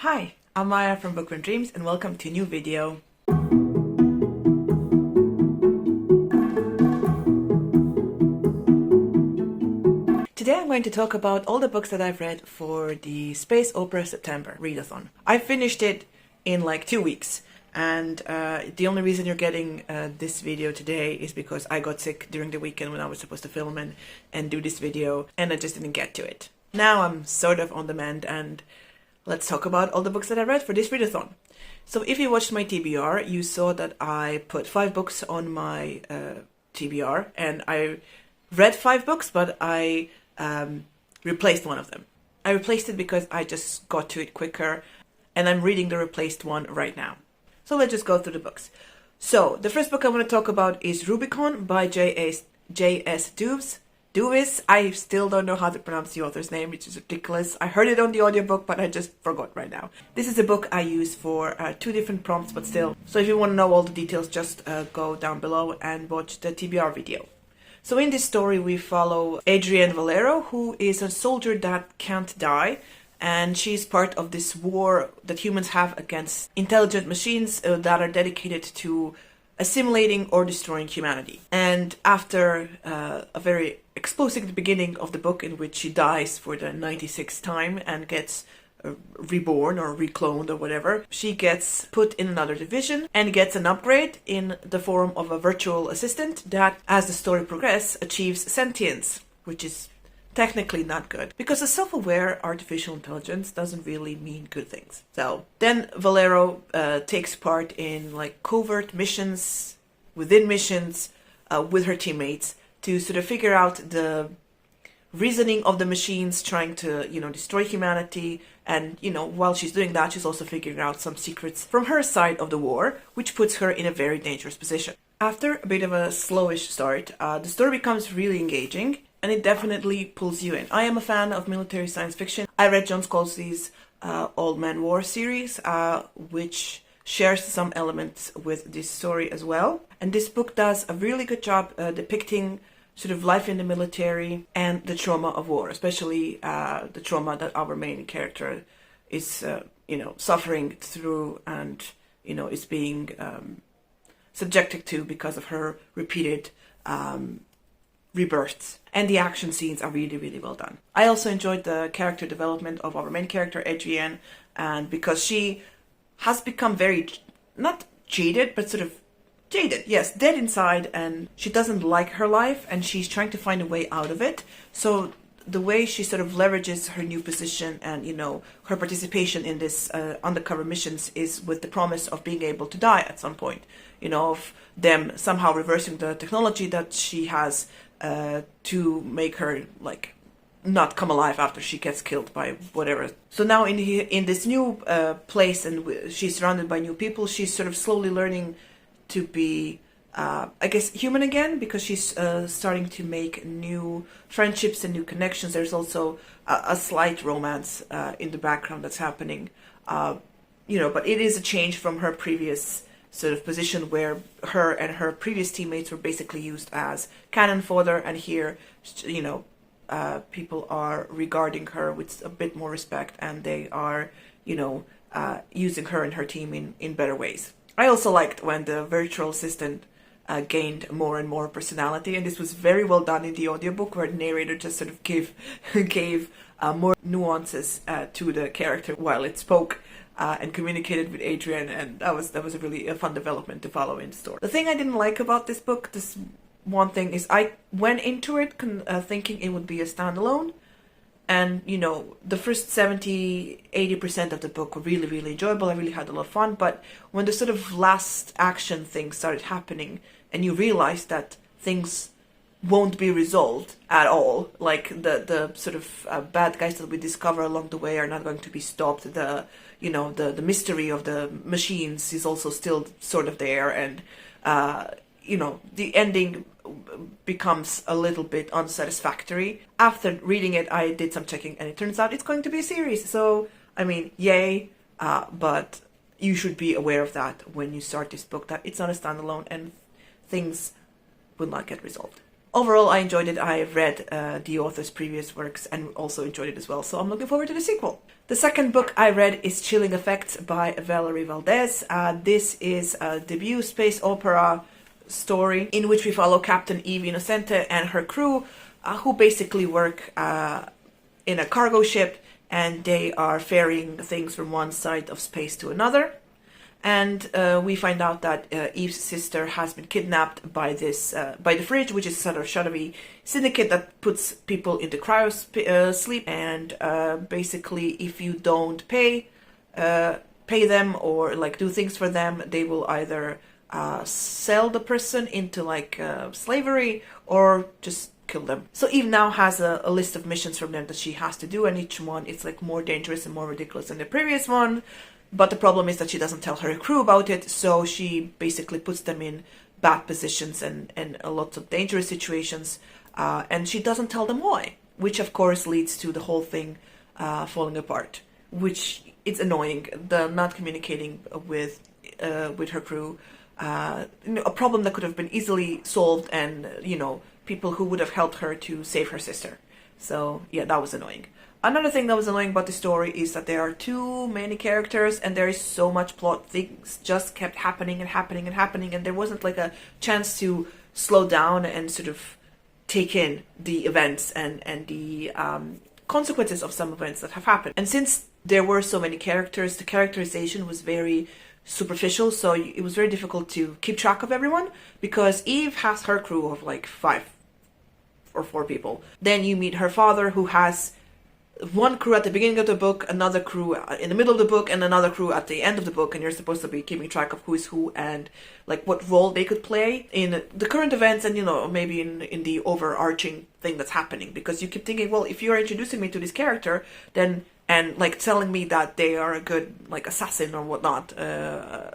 Hi, I'm Maya from Bookworm Dreams and welcome to a new video. Today I'm going to talk about all the books that I've read for the Space Opera September readathon. I finished it in like 2 weeks, and the only reason you're getting this video today is because I got sick during the weekend when I was supposed to film and do this video, and I just didn't get to it. Now I'm sort of on the mend, and let's talk about all the books that I read for this readathon. So if you watched my TBR, you saw that I put 5 books on my TBR, and I read 5 books, but I replaced one of them. I replaced it because I just got to it quicker, and I'm reading the replaced one right now. So let's just go through the books. So the first book I want to talk about is Rubicon by J.S. Dewis. I still don't know how to pronounce the author's name, which is ridiculous. I heard it on the audiobook, but I just forgot right now. This is a book I use for 2 different prompts, but still. So if you want to know all the details, just go down below and watch the TBR video. So in this story, we follow Adrienne Valero, who is a soldier that can't die. And she's part of this war that humans have against intelligent machines that are dedicated to assimilating or destroying humanity. And after a very explosive beginning of the book in which she dies for the 96th time and gets reborn or recloned or whatever, she gets put in another division and gets an upgrade in the form of a virtual assistant that, as the story progresses, achieves sentience, which is technically not good, because a self-aware artificial intelligence doesn't really mean good things. So then Valero takes part in like covert missions within missions with her teammates to sort of figure out the reasoning of the machines trying to, destroy humanity. And, while she's doing that, she's also figuring out some secrets from her side of the war, which puts her in a very dangerous position. After a bit of a slowish start, the story becomes really engaging, and it definitely pulls you in. I am a fan of military science fiction. I read John Scalzi's Old Man War series, which shares some elements with this story as well. And this book does a really good job depicting sort of life in the military and the trauma of war, especially the trauma that our main character is, suffering through and, is being subjected to because of her repeated rebirths. And the action scenes are really, really well done. I also enjoyed the character development of our main character, Adrienne, and because she has become very, not jaded, but sort of jaded, yes, dead inside, and she doesn't like her life, and she's trying to find a way out of it. So the way she sort of leverages her new position and, her participation in this undercover missions is with the promise of being able to die at some point, of them somehow reversing the technology that she has to make her, like, not come alive after she gets killed by whatever. So now in this new place, and she's surrounded by new people, she's sort of slowly learning to be, I guess, human again, because she's starting to make new friendships and new connections. There's also a slight romance in the background that's happening, but it is a change from her previous sort of position where her and her previous teammates were basically used as cannon fodder, and here, people are regarding her with a bit more respect, and they are, using her and her team in better ways. I also liked when the virtual assistant gained more and more personality, and this was very well done in the audiobook, where the narrator just sort of gave more nuances to the character while it spoke and communicated with Adrienne, and that was a really fun development to follow in the story. The thing I didn't like about this book, this one thing, is I went into it thinking it would be a standalone. And, the first 70-80% of the book were really, really enjoyable. I really had a lot of fun. But when the sort of last action thing started happening, and you realize that things won't be resolved at all, like the sort of bad guys that we discover along the way are not going to be stopped. The mystery of the machines is also still sort of there. And, the ending becomes a little bit unsatisfactory. After reading it, I did some checking, and it turns out it's going to be a series. So, yay, but you should be aware of that when you start this book, that it's not a standalone and things will not get resolved. overall, I enjoyed it. I've read the author's previous works and also enjoyed it as well, so I'm looking forward to the sequel. The second book I read is Chilling Effects by Valerie Valdez. This is a debut space opera story in which we follow Captain Eve Innocente and her crew, who basically work in a cargo ship, and they are ferrying things from one side of space to another. And we find out that Eve's sister has been kidnapped by by the Fridge, which is a sort of shadowy syndicate that puts people into cryo sleep. And basically, if you don't pay them or like do things for them, they will either sell the person into like slavery or just kill them. So Eve now has a list of missions from them that she has to do, and each one is like more dangerous and more ridiculous than the previous one. But the problem is that she doesn't tell her crew about it, so she basically puts them in bad positions and lots of dangerous situations, and she doesn't tell them why, which of course leads to the whole thing falling apart, which it's annoying, the not communicating with her crew, a problem that could have been easily solved, and people who would have helped her to save her sister. So yeah, that was annoying. Another thing that was annoying about the story is that there are too many characters and there is so much plot. Things just kept happening and happening and happening, and there wasn't like a chance to slow down and sort of take in the events and the consequences of some events that have happened. And since there were so many characters, the characterization was very superficial, so it was very difficult to keep track of everyone, because Eve has her crew of like 5 or 4 people. Then you meet her father, who has one crew at the beginning of the book, another crew in the middle of the book, and another crew at the end of the book, and you're supposed to be keeping track of who is who and like what role they could play in the current events, and maybe in the overarching thing that's happening, because you keep thinking, well, if you're introducing me to this character, then and like telling me that they are a good like assassin or whatnot,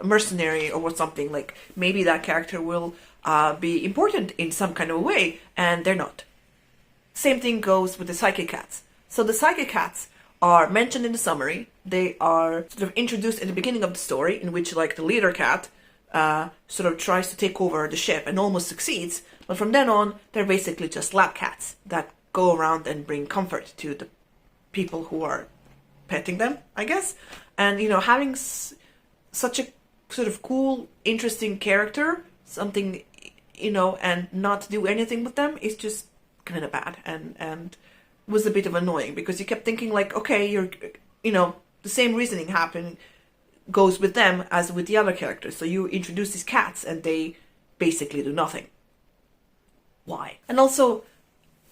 mercenary or what something, like maybe that character will be important in some kind of a way, and they're not. Same thing goes with the psychic cats. So the psychic cats are mentioned in the summary. They are sort of introduced in the beginning of the story, in which like the leader cat sort of tries to take over the ship and almost succeeds. But from then on, they're basically just lab cats that go around and bring comfort to the people who are petting them, I guess. And having such a sort of cool, interesting character, something, and not do anything with them is just kind of bad, and was a bit of annoying, because you kept thinking like, okay, you're, the same reasoning goes with them as with the other characters. So you introduce these cats and they basically do nothing. Why? And also,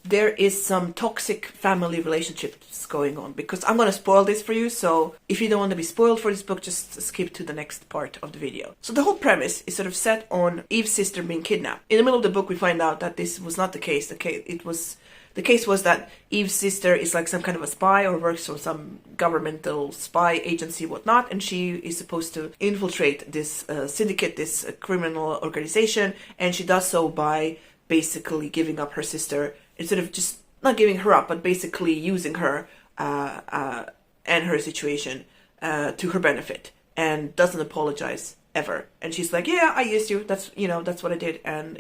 there is some toxic family relationships going on, because I'm going to spoil this for you, so if you don't want to be spoiled for this book, just skip to the next part of the video. So the whole premise is sort of set on Eve's sister being kidnapped. In the middle of the book, we find out that this was not the case. The case was that Eve's sister is like some kind of a spy or works for some governmental spy agency, whatnot, and she is supposed to infiltrate this syndicate, this criminal organization, and she does so by basically giving up her sister, instead of just not giving her up, but basically using her and her situation to her benefit, and doesn't apologize ever. And she's like, yeah, I used you, that's what I did, and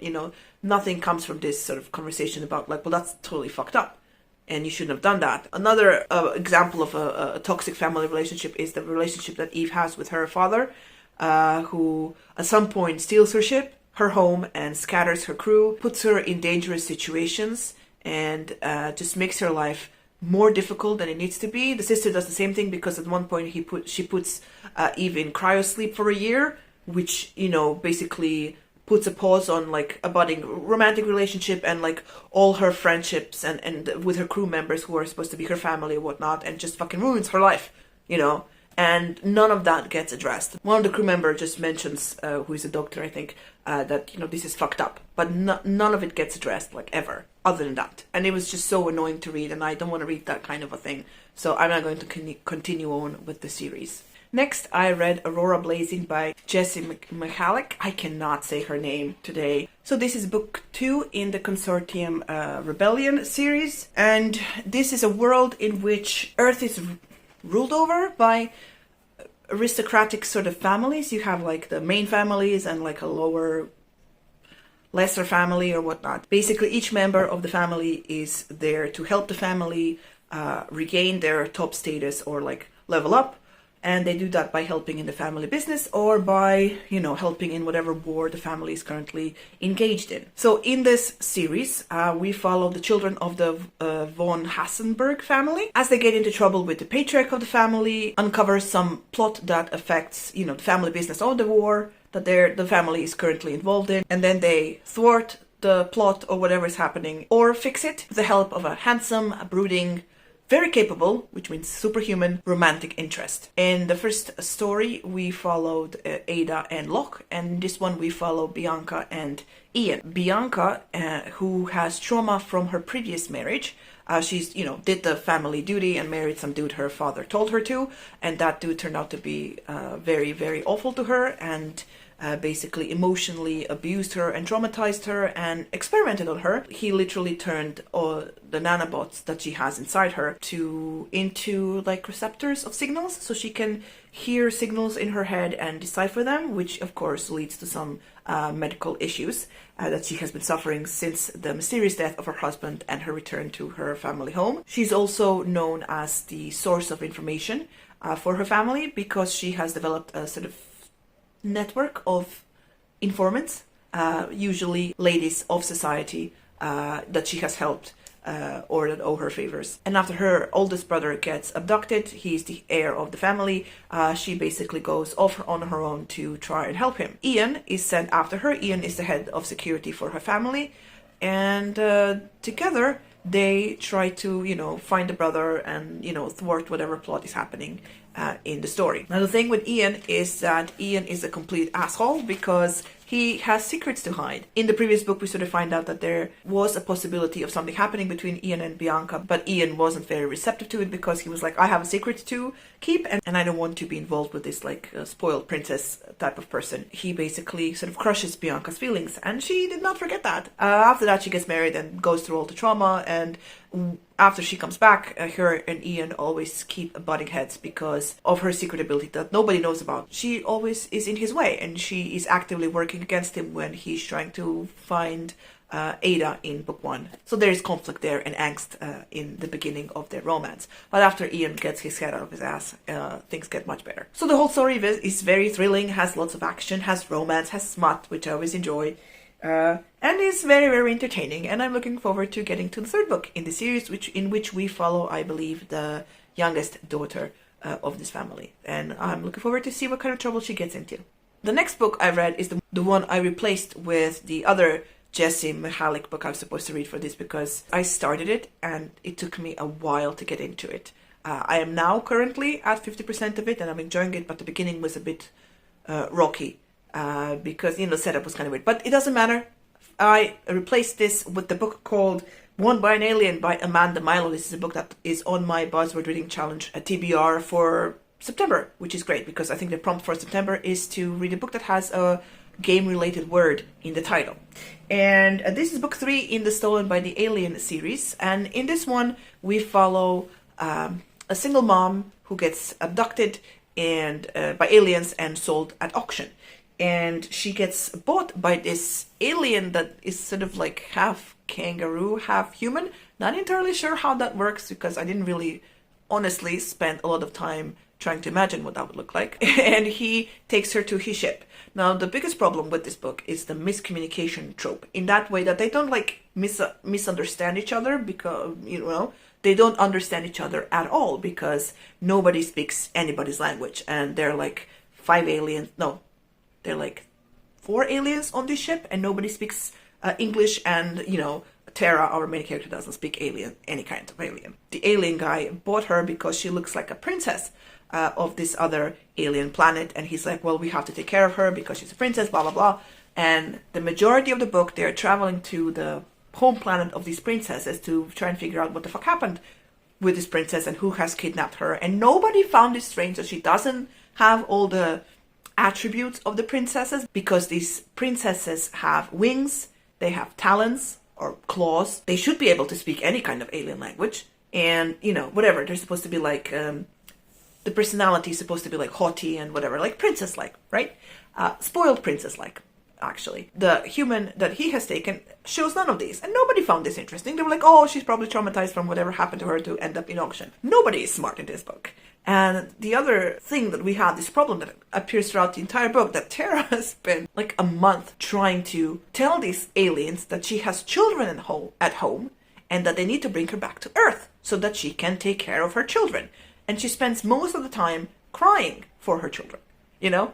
nothing comes from this sort of conversation about like, well, that's totally fucked up and you shouldn't have done that. Another example of a toxic family relationship is the relationship that Eve has with her father, who at some point steals her ship, her home, and scatters her crew, puts her in dangerous situations, and just makes her life more difficult than it needs to be. The sister does the same thing, because at one point she puts Eve in cryosleep for a year, which basically puts a pause on like a budding romantic relationship and like all her friendships and with her crew members who are supposed to be her family or whatnot, and just fucking ruins her life, and none of that gets addressed. One of the crew members just mentions, who is a doctor, I think, that this is fucked up, but none of it gets addressed, like, ever, other than that. And it was just so annoying to read, and I don't want to read that kind of a thing, so I'm not going to continue on with the series. Next, I read Aurora Blazing by Jessie Michalek. I cannot say her name today. So this is book 2 in the Consortium Rebellion series, and this is a world in which Earth is ruled over by aristocratic sort of families. You have like the main families and like a lower lesser family or whatnot. Basically, each member of the family is there to help the family regain their top status or like level up. And they do that by helping in the family business or by, you know, helping in whatever war the family is currently engaged in. So in this series, we follow the children of the von Hassenberg family as they get into trouble with the patriarch of the family, uncover some plot that affects, you know, the family business or the war that the family is currently involved in. And then they thwart the plot or whatever is happening or fix it with the help of a handsome, brooding, very capable, which means superhuman, romantic interest. In the first story, we followed Ada and Locke, and this one we follow Bianca and Ian. Bianca, who has trauma from her previous marriage, she's, you know, did the family duty and married some dude her father told her to, and that dude turned out to be very, very awful to her and basically emotionally abused her and traumatized her and experimented on her. He literally turned the nanobots that she has inside her into like receptors of signals, so she can hear signals in her head and decipher them, which of course leads to some medical issues that she has been suffering since the mysterious death of her husband and her return to her family home. She's also known as the source of information for her family because she has developed a sort of network of informants, usually ladies of society that she has helped or that owe her favors. And after her oldest brother gets abducted, he's the heir of the family, she basically goes off on her own to try and help him. Ian is sent after her. Ian is the head of security for her family, and together they try to, you know, find the brother and, you know, thwart whatever plot is happening in the story. Now the thing with Ian is that Ian is a complete asshole because he has secrets to hide. In the previous book, we sort of find out that there was a possibility of something happening between Ian and Bianca, but Ian wasn't very receptive to it because he was like, I have a secret to keep and I don't want to be involved with this like spoiled princess type of person. He basically sort of crushes Bianca's feelings, and she did not forget that. After that, she gets married and goes through all the trauma, and after she comes back, her and Ian always keep butting heads because of her secret ability that nobody knows about. She always is in his way, and she is actively working against him when he's trying to find Ada in book 1. So there is conflict there and angst in the beginning of their romance. But after Ian gets his head out of his ass, things get much better. So the whole story is very thrilling, has lots of action, has romance, has smut, which I always enjoy. And is very, very entertaining, and I'm looking forward to getting to the third book in the series, in which we follow, I believe, the youngest daughter of this family, and I'm looking forward to see what kind of trouble she gets into. The next book I read is the one I replaced with the other Jesse Mihalik book I was supposed to read for this because I started it and it took me a while to get into it. I am now currently at 50% of it and I'm enjoying it, but the beginning was a bit rocky. Because, you know, the setup was kind of weird. But it doesn't matter. I replaced this with the book called Won by an Alien by Amanda Milo. This is a book that is on my Buzzword Reading Challenge at TBR for September, which is great because I think the prompt for September is to read a book that has a game-related word in the title. And this is book 3 in the Stolen by the Alien series. And in this one, we follow a single mom who gets abducted and by aliens and sold at auction. And she gets bought by this alien that is sort of like half kangaroo, half human. Not entirely sure how that works because I didn't really honestly spend a lot of time trying to imagine what that would look like. And he takes her to his ship. Now, the biggest problem with this book is the miscommunication trope, in that way that they don't like misunderstand each other because, you know, they don't understand each other at all because nobody speaks anybody's language. And they're like 5 aliens, no. They're like 4 aliens on this ship and nobody speaks English, and, you know, Tara, our main character, doesn't speak any kind of alien. The alien guy bought her because she looks like a princess of this other alien planet, and he's like, well, we have to take care of her because she's a princess, blah, blah, blah. And the majority of the book, they're traveling to the home planet of these princesses to try and figure out what the fuck happened with this princess and who has kidnapped her. And nobody found this strange that she doesn't have all the attributes of the princesses, because these princesses have wings, they have talons or claws, they should be able to speak any kind of alien language, and, you know, whatever, they're supposed to be like, the personality is supposed to be like haughty and whatever, like princess-like, right? Spoiled princess-like. actually. The human that he has taken shows none of these, and nobody found this interesting. They were like, oh, she's probably traumatized from whatever happened to her to end up in auction. Nobody is smart in this book. And the other thing that we have, this problem that appears throughout the entire book, that Tara has spent like a month trying to tell these aliens that she has children at home and that they need to bring her back to Earth so that she can take care of her children. And she spends most of the time crying for her children, you know?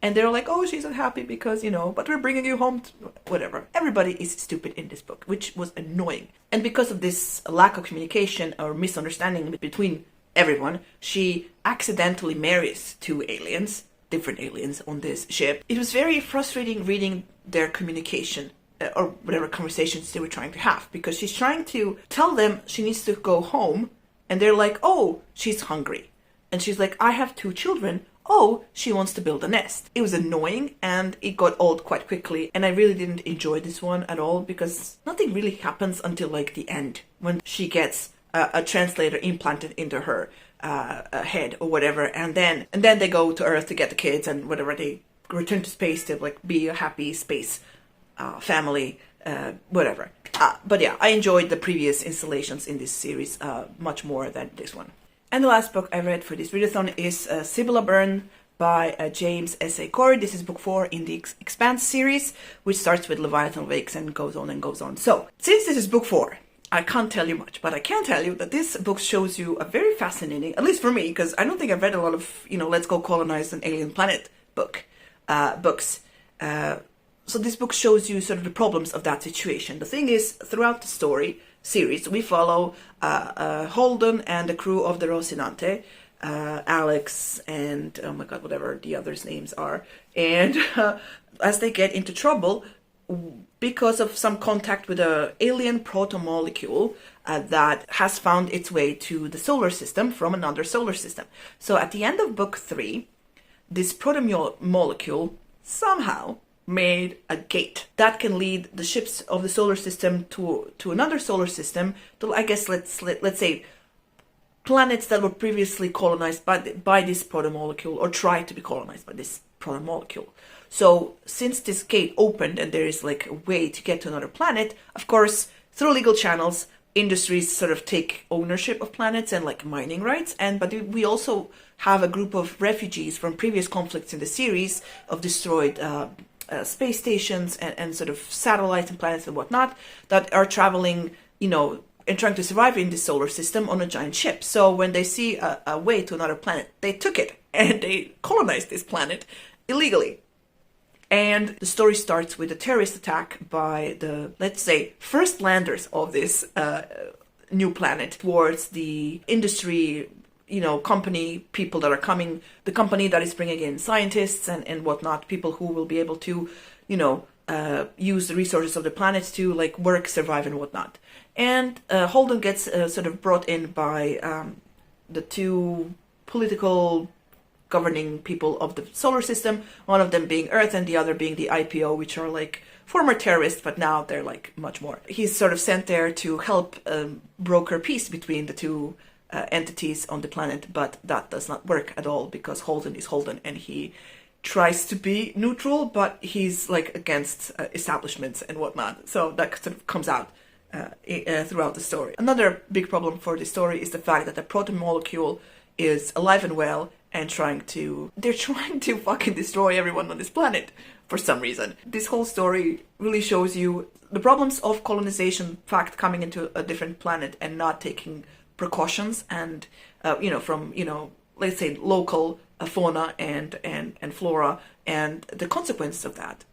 And they're like, oh, she's unhappy because, you know, but we're bringing you home, whatever. Everybody is stupid in this book, which was annoying. And because of this lack of communication or misunderstanding between everyone, she accidentally marries two aliens, different aliens on this ship. It was very frustrating reading their communication or whatever conversations they were trying to have, because she's trying to tell them she needs to go home, and they're like, oh, she's hungry. And she's like, I have two children. Oh, she wants to build a nest. It was annoying, and it got old quite quickly, and I really didn't enjoy this one at all, because nothing really happens until like the end, when she gets a translator implanted into her head or whatever, and then they go to Earth to get the kids and whatever. They return to space to like be a happy space family, whatever. But yeah, I enjoyed the previous installations in this series much more than this one. And the last book I read for this readathon is Cibola Burn by James S.A. Corey. This is book 4 in the Expanse series, which starts with Leviathan Wakes and goes on and goes on. So, since this is book 4, I can't tell you much, but I can tell you that this book shows you a very fascinating, at least for me, because I don't think I've read a lot of, you know, let's go colonize an alien planet books. So this book shows you sort of the problems of that situation. The thing is, throughout the story series, we follow Holden and the crew of the Rocinante, Alex and, oh my god, whatever the others' names are. And as they get into trouble because of some contact with an alien proto-molecule that has found its way to the solar system from another solar system. So at the end of book 3, this proto-molecule somehow made a gate that can lead the ships of the solar system to another solar system, to, I guess, let's say planets that were previously colonized by this proto-molecule, or tried to be colonized by this proto-molecule. So since this gate opened and there is like a way to get to another planet, of course, through legal channels, industries sort of take ownership of planets and like mining rights. But we also have a group of refugees from previous conflicts in the series of destroyed space stations and sort of satellites and planets and whatnot that are traveling, you know, and trying to survive in this solar system on a giant ship. So when they see a way to another planet, they took it and they colonized this planet illegally. And the story starts with a terrorist attack by the, let's say, first landers of this new planet towards the industry, you know, company, people that are coming, the company that is bringing in scientists and whatnot, people who will be able to, you know, use the resources of the planet to like work, survive and whatnot. And Holden gets sort of brought in by the two political governing people of the solar system, one of them being Earth and the other being the IPO, which are like former terrorists, but now they're like much more. He's sort of sent there to help broker peace between the two entities on the planet, but that does not work at all because Holden is Holden and he tries to be neutral, but he's like against establishments and whatnot. So that sort of comes out throughout the story. Another big problem for the story is the fact that the proto-molecule is alive and well and they're trying to fucking destroy everyone on this planet for some reason. This whole story really shows you the problems of colonization, fact, coming into a different planet and not taking precautions and, you know, from, you know, let's say local fauna and flora and the consequences of that.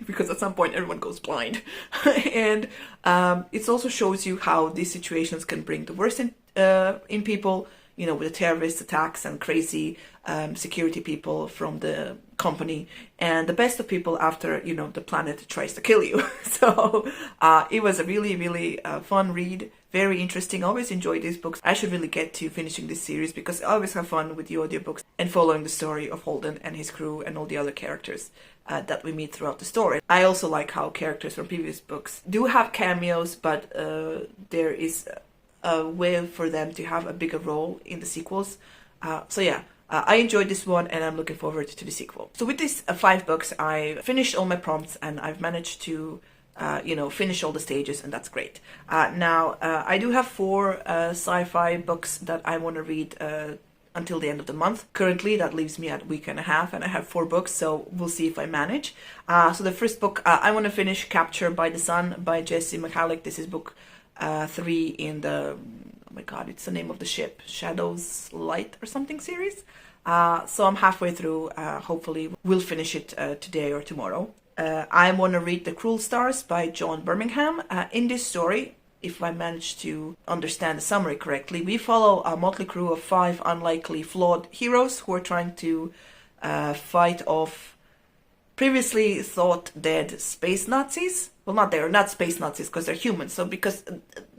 Because at some point everyone goes blind. And it also shows you how these situations can bring the worst in people, you know, with the terrorist attacks and crazy security people from the company, and the best of people after, you know, the planet tries to kill you. So it was a really, really fun read, very interesting. I always enjoy these books. I should really get to finishing this series because I always have fun with the audiobooks and following the story of Holden and his crew and all the other characters that we meet throughout the story. I also like how characters from previous books do have cameos, but there is a way for them to have a bigger role in the sequels. So yeah, I enjoyed this one and I'm looking forward to the sequel. So with these 5 books, I finished all my prompts and I've managed to finish all the stages, and that's great. Now, I do have 4 sci-fi books that I want to read until the end of the month. Currently, that leaves me at a week and a half, and I have 4 books, so we'll see if I manage. So the first book, I want to finish Capture by the Sun by Jessie McCallick. This is book 3 in the, oh my god, it's the name of the ship, Shadows Light or something series. So I'm halfway through. Hopefully we'll finish it today or tomorrow. I want to read The Cruel Stars by John Birmingham. In this story, if I manage to understand the summary correctly, we follow a motley crew of 5 unlikely flawed heroes who are trying to fight off previously thought dead space Nazis. Well, they're not space Nazis because they're humans. So because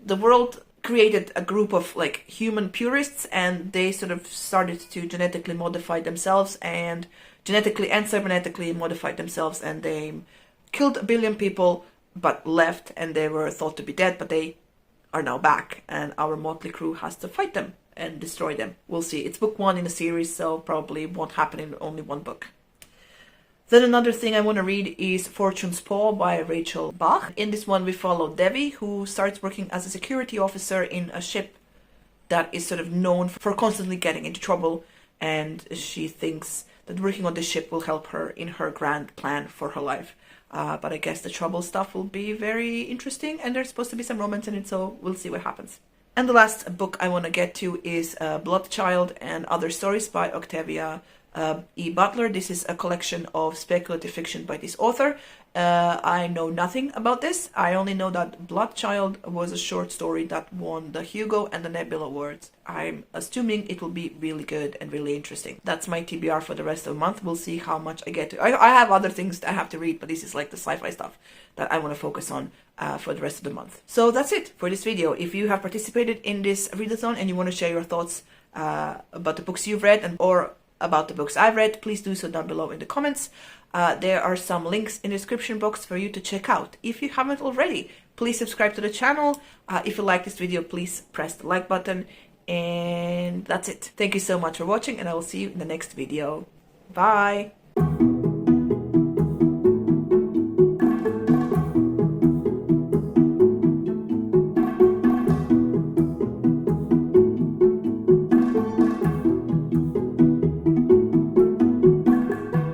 the world created a group of like human purists, and they sort of started to genetically modify themselves and genetically and cybernetically modified themselves, and they killed 1 billion people but left, and they were thought to be dead, but they are now back, and our motley crew has to fight them and destroy them. We'll see. It's book 1 in a series, so probably won't happen in only 1 book. Then another thing I want to read is Fortune's Paw by Rachel Bach. In this one we follow Devi, who starts working as a security officer in a ship that is sort of known for constantly getting into trouble, and she thinks that working on the ship will help her in her grand plan for her life. But I guess the trouble stuff will be very interesting, and there's supposed to be some romance in it, so we'll see what happens. And the last book I want to get to is Bloodchild and Other Stories by Octavia E. Butler. This is a collection of speculative fiction by this author. I know nothing about this. I only know that Bloodchild was a short story that won the Hugo and the Nebula Awards. I'm assuming it will be really good and really interesting. That's my TBR for the rest of the month. We'll see how much I get to. I have other things that I have to read, but this is like the sci-fi stuff that I want to focus on for the rest of the month. So that's it for this video. If you have participated in this readathon and you want to share your thoughts about the books you've read or about the books I've read, please do so down below in the comments. There are some links in the description box for you to check out. If you haven't already, please subscribe to the channel. If you like this video, please press the like button. And that's it. Thank you so much for watching, and I will see you in the next video. Bye!